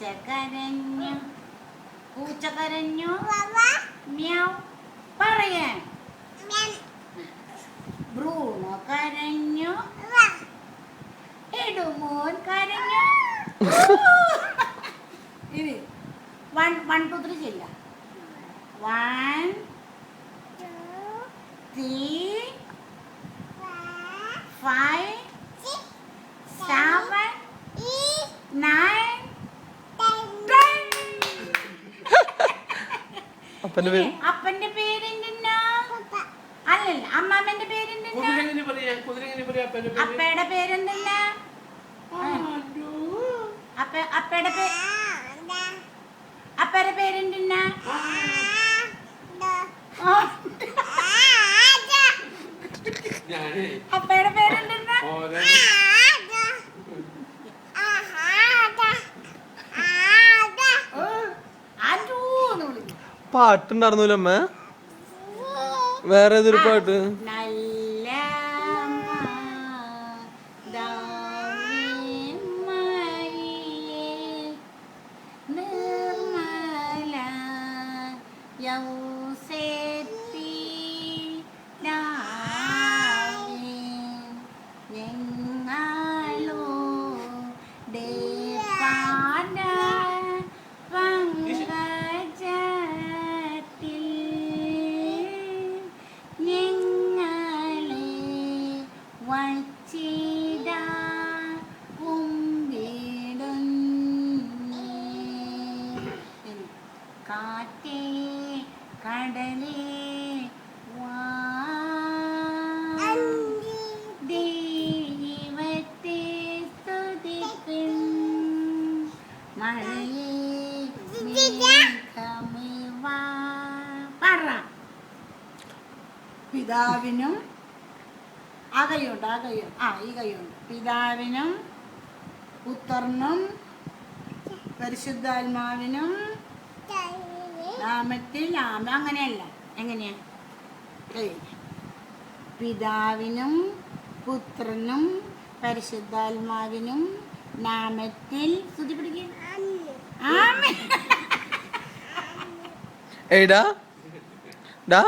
കരഞ്ഞു, പൂച്ച കരഞ്ഞു, മ്യാവ് പറയാൻ. ബ്രൂണോ കരഞ്ഞു, എഡുമോൻ കരഞ്ഞു. ഇത് 1 2 3 ചെയ്യില്ല. 1 2 3 5 7 9 10. അപ്പന്റെ പേരെന്തിനാ? അല്ലല്ല, അമ്മാമ്മന്റെ പേരെന്തിനാ? അപ്പയുടെ പേരെന്തിനാ? അപ്പയുടെ പേരെന്തിനാ? അപ്പയുടെ പേരെന്തിനാ? പാട്ടുണ്ടായിരുന്നല്ലോ അമ്മ, വേറെ ഏതൊരു പാട്ട്? കാറ്റേ കടലേ ദൈവത്തെ സ്തുതിക്കും, മഴയേ പറ. പിതാവിനും ആ കൈയുണ്ട്, ഈ കൈയുണ്ട്. പിതാവിനും പുത്രനും പരിശുദ്ധാത്മാവിനും നാമത്തിൽ അങ്ങനെയല്ല, എങ്ങനെയാ? പിതാവിനും പുത്രനും പരിശുദ്ധാത്മാവിനും നാമത്തിൽ സ്തുതി പിടിക്കും. ആമേൻ. ഏടാ ഡാ